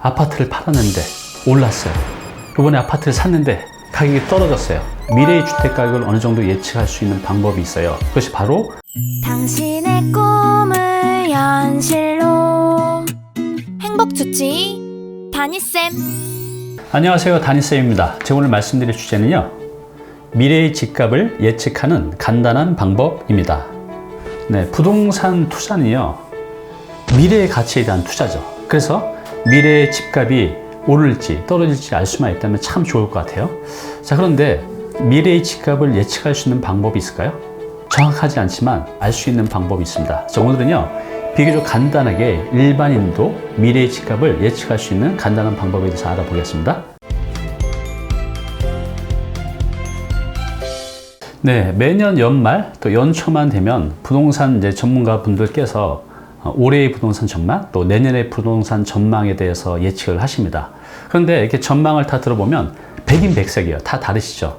아파트를 팔았는데 올랐어요. 이번에 아파트를 샀는데 가격이 떨어졌어요. 미래의 주택 가격을 어느 정도 예측할 수 있는 방법이 있어요. 그것이 바로 당신의 꿈을 현실로 행복주치 다니쌤. 안녕하세요, 다니쌤입니다. 제가 오늘 말씀드릴 주제는요, 미래의 집값을 예측하는 간단한 방법입니다. 네, 부동산 투자는요, 미래의 가치에 대한 투자죠. 그래서 미래의 집값이 오를지 떨어질지 알 수만 있다면 참 좋을 것 같아요. 자, 그런데 미래의 집값을 예측할 수 있는 방법이 있을까요? 정확하지 않지만 알 수 있는 방법이 있습니다. 자, 오늘은요, 비교적 간단하게 일반인도 미래의 집값을 예측할 수 있는 간단한 방법에 대해서 알아보겠습니다. 네, 매년 연말 또 연초만 되면 부동산 전문가 분들께서 올해의 부동산 전망, 또 내년의 부동산 전망에 대해서 예측을 하십니다. 그런데 이렇게 전망을 다 들어보면 백인백색이에요. 다 다르시죠.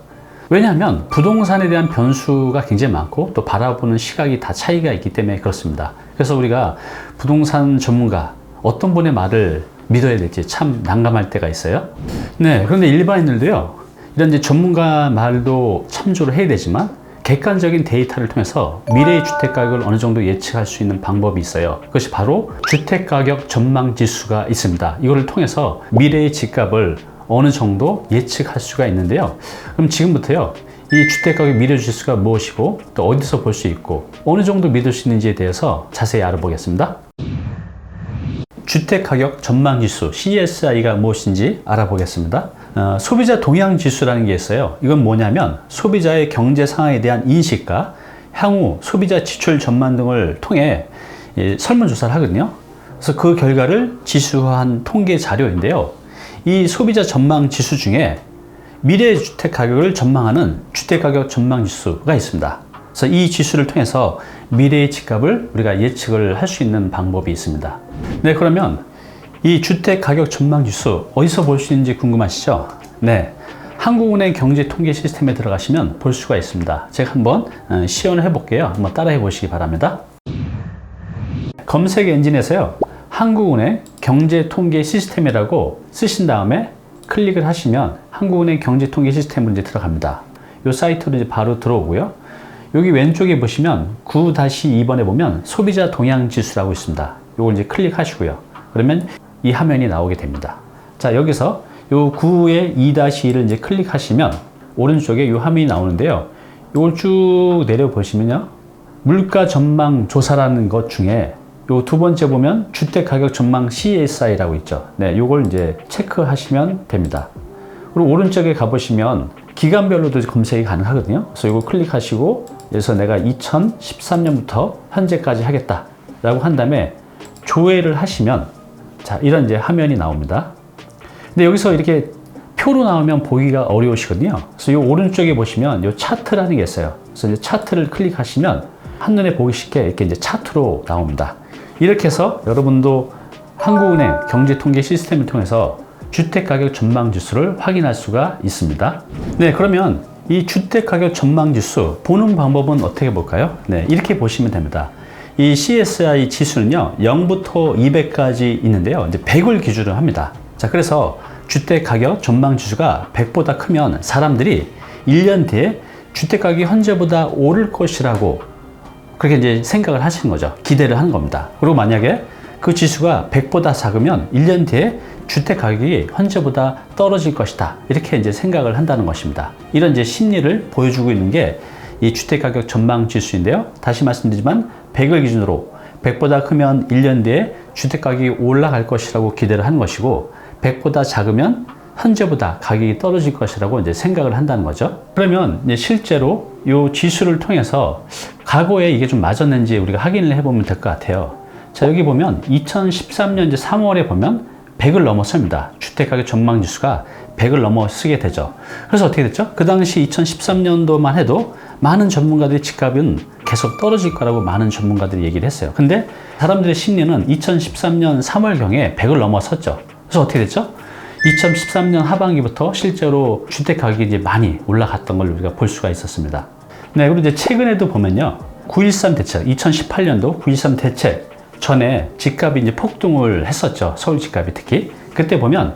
왜냐하면 부동산에 대한 변수가 굉장히 많고 또 바라보는 시각이 다 차이가 있기 때문에 그렇습니다. 그래서 우리가 부동산 전문가 어떤 분의 말을 믿어야 될지 참 난감할 때가 있어요. 네, 그런데 일반인들도요, 이런 전문가 말도 참조를 해야 되지만 객관적인 데이터를 통해서 미래의 주택 가격을 어느 정도 예측할 수 있는 방법이 있어요. 그것이 바로 주택 가격 전망 지수가 있습니다. 이거를 통해서 미래의 집값을 어느 정도 예측할 수가 있는데요. 그럼 지금부터요, 이 주택 가격 미래 지수가 무엇이고 또 어디서 볼 수 있고 어느 정도 믿을 수 있는지에 대해서 자세히 알아보겠습니다. 주택 가격 전망 지수 CSI가 무엇인지 알아보겠습니다. 소비자 동향 지수라는 게 있어요. 이건 뭐냐면 소비자의 경제 상황에 대한 인식과 향후 소비자 지출 전망 등을 통해 설문조사를 하거든요. 그래서 그 결과를 지수화한 통계 자료인데요. 이 소비자 전망 지수 중에 미래 주택 가격을 전망하는 주택 가격 전망 지수가 있습니다. 그래서 이 지수를 통해서 미래의 집값을 우리가 예측을 할 수 있는 방법이 있습니다. 네, 그러면 이 주택 가격 전망 지수 어디서 볼 수 있는지 궁금하시죠? 네, 한국은행 경제 통계 시스템에 들어가시면 볼 수가 있습니다. 제가 한번 시연을 해볼게요. 한번 따라해 보시기 바랍니다. 검색 엔진에서요, 한국은행 경제 통계 시스템이라고 쓰신 다음에 클릭을 하시면 한국은행 경제 통계 시스템으로 이제 들어갑니다. 이 사이트로 이제 바로 들어오고요. 여기 왼쪽에 보시면 9-2번에 보면 소비자 동향 지수라고 있습니다. 이걸 이제 클릭하시고요. 그러면 이 화면이 나오게 됩니다. 자, 여기서 요 9의 2-2를 이제 클릭하시면 오른쪽에 이 화면이 나오는데요. 이걸 쭉 내려 보시면요, 물가 전망 조사라는 것 중에 요 두 번째 보면 주택 가격 전망 CSI라고 있죠. 네, 요걸 이제 체크하시면 됩니다. 그리고 오른쪽에 가보시면 기간별로도 검색이 가능하거든요. 그래서 이거 클릭하시고 여기서 내가 2013년부터 현재까지 하겠다라고 한 다음에 조회를 하시면 자, 이런 이제 화면이 나옵니다. 근데 여기서 이렇게 표로 나오면 보기가 어려우시거든요. 그래서 이 오른쪽에 보시면 이 차트라는 게 있어요. 그래서 이제 차트를 클릭하시면 한눈에 보기 쉽게 이렇게 이제 차트로 나옵니다. 이렇게 해서 여러분도 한국은행 경제통계 시스템을 통해서 주택가격 전망 지수를 확인할 수가 있습니다. 네, 그러면 이 주택가격 전망 지수 보는 방법은 어떻게 볼까요? 네, 이렇게 보시면 됩니다. 이 CSI 지수는요, 0부터 200까지 있는데요, 이제 100을 기준으로 합니다. 자, 그래서 주택가격 전망 지수가 100보다 크면 사람들이 1년 뒤에 주택가격이 현재보다 오를 것이라고 그렇게 이제 생각을 하시는 거죠. 기대를 하는 겁니다. 그리고 만약에 그 지수가 100보다 작으면 1년 뒤에 주택 가격이 현재보다 떨어질 것이다. 이렇게 이제 생각을 한다는 것입니다. 이런 이제 심리를 보여주고 있는 게 이 주택 가격 전망 지수인데요. 다시 말씀드리지만 100을 기준으로 100보다 크면 1년 뒤에 주택 가격이 올라갈 것이라고 기대를 하는 것이고 100보다 작으면 현재보다 가격이 떨어질 것이라고 이제 생각을 한다는 거죠. 그러면 이제 실제로 이 지수를 통해서 과거에 이게 좀 맞았는지 우리가 확인을 해보면 될 것 같아요. 자, 여기 보면 2013년 이제 3월에 보면 100을 넘어섭니다. 주택가격 전망 지수가 100을 넘어서게 되죠. 그래서 어떻게 됐죠? 그 당시 2013년도만 해도 많은 전문가들이 집값은 계속 떨어질 거라고 많은 전문가들이 얘기를 했어요. 근데 사람들의 심리는 2013년 3월경에 100을 넘어섰죠. 그래서 어떻게 됐죠? 2013년 하반기부터 실제로 주택 가격이 이제 많이 올라갔던 걸 우리가 볼 수가 있었습니다. 네, 그리고 이제 최근에도 보면요, 9.13 대책, 2018년도 9.13 대책 전에 집값이 이제 폭등을 했었죠. 서울 집값이 특히. 그때 보면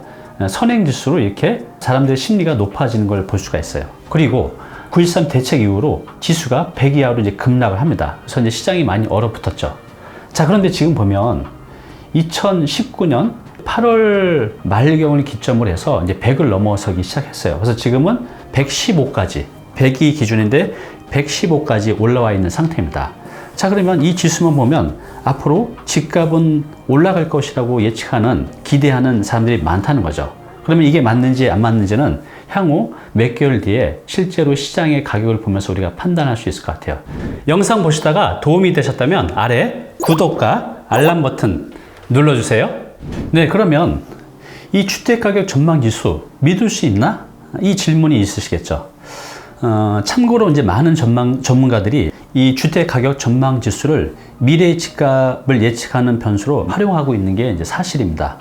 선행지수로 이렇게 사람들의 심리가 높아지는 걸 볼 수가 있어요. 그리고 9.13 대책 이후로 지수가 100 이하로 이제 급락을 합니다. 그래서 이제 시장이 많이 얼어붙었죠. 자, 그런데 지금 보면 2019년 8월 말경을 기점으로 해서 이제 100을 넘어서기 시작했어요. 그래서 지금은 115까지, 100이 기준인데 115까지 올라와 있는 상태입니다. 자, 그러면 이 지수만 보면 앞으로 집값은 올라갈 것이라고 예측하는, 기대하는 사람들이 많다는 거죠. 그러면 이게 맞는지 안 맞는지는 향후 몇 개월 뒤에 실제로 시장의 가격을 보면서 우리가 판단할 수 있을 것 같아요. 영상 보시다가 도움이 되셨다면 아래 구독과 알람 버튼 눌러주세요. 네, 그러면 이 주택가격 전망지수 믿을 수 있나? 이 질문이 있으시겠죠. 참고로 이제 많은 전문가들이 이 주택가격 전망지수를 미래 집값을 예측하는 변수로 활용하고 있는 게 이제 사실입니다.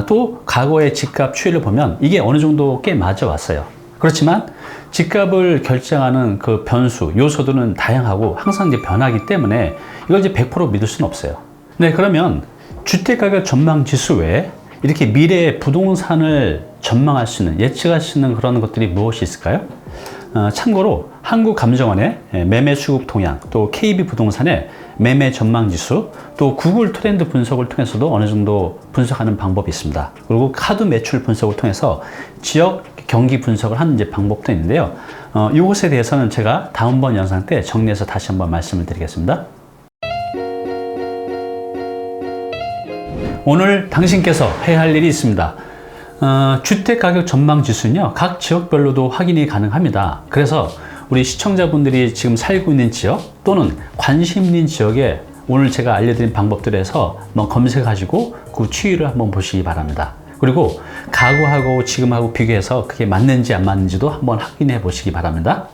또 과거의 집값 추이를 보면 이게 어느 정도 꽤 맞아왔어요. 그렇지만 집값을 결정하는 그 변수, 요소들은 다양하고 항상 이제 변하기 때문에 이걸 이제 100% 믿을 수는 없어요. 네, 그러면 주택가격 전망지수 외에 이렇게 미래의 부동산을 전망할 수 있는, 예측할 수 있는 그런 것들이 무엇이 있을까요? 참고로 한국감정원의 매매 수급 동향, 또 KB부동산의 매매 전망지수, 또 구글 트렌드 분석을 통해서도 어느 정도 분석하는 방법이 있습니다. 그리고 카드 매출 분석을 통해서 지역 경기 분석을 하는 이제 방법도 있는데요. 이것에 대해서는 제가 다음번 영상 때 정리해서 다시 한번 말씀을 드리겠습니다. 오늘 당신께서 해야 할 일이 있습니다. 주택가격 전망지수는요, 각 지역별로도 확인이 가능합니다. 그래서 우리 시청자분들이 지금 살고 있는 지역 또는 관심 있는 지역에 오늘 제가 알려드린 방법들에서 한번 검색하시고 그 추이를 한번 보시기 바랍니다. 그리고 과거하고 지금하고 비교해서 그게 맞는지 안 맞는지도 한번 확인해 보시기 바랍니다.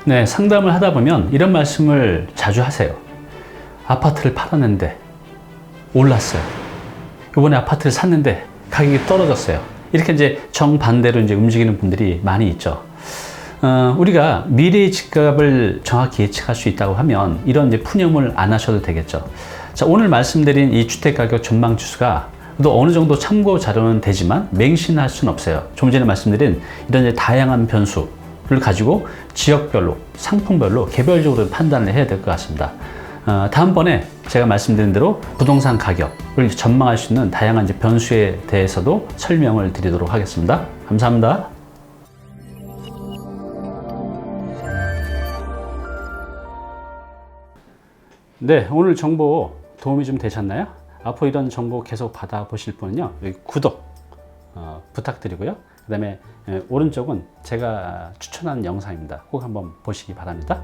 네, 상담을 하다 보면 이런 말씀을 자주 하세요. 아파트를 팔았는데 올랐어요. 이번에 아파트를 샀는데 가격이 떨어졌어요. 이렇게 이제 정반대로 이제 움직이는 분들이 많이 있죠. 우리가 미래의 집값을 정확히 예측할 수 있다고 하면 이런 이제 푸념을 안 하셔도 되겠죠. 자, 오늘 말씀드린 이 주택가격 전망지수가 또 어느 정도 참고 자료는 되지만 맹신할 수는 없어요. 좀 전에 말씀드린 이런 이제 다양한 변수를 가지고 지역별로, 상품별로 개별적으로 판단을 해야 될 것 같습니다. 다음번에 제가 말씀드린 대로 부동산 가격을 전망할 수 있는 다양한 이제 변수에 대해서도 설명을 드리도록 하겠습니다. 감사합니다. 네, 오늘 정보 도움이 좀 되셨나요? 앞으로 이런 정보 계속 받아보실 분은요, 여기 구독 부탁드리고요. 그 다음에 오른쪽은 제가 추천하는 영상입니다. 꼭 한번 보시기 바랍니다.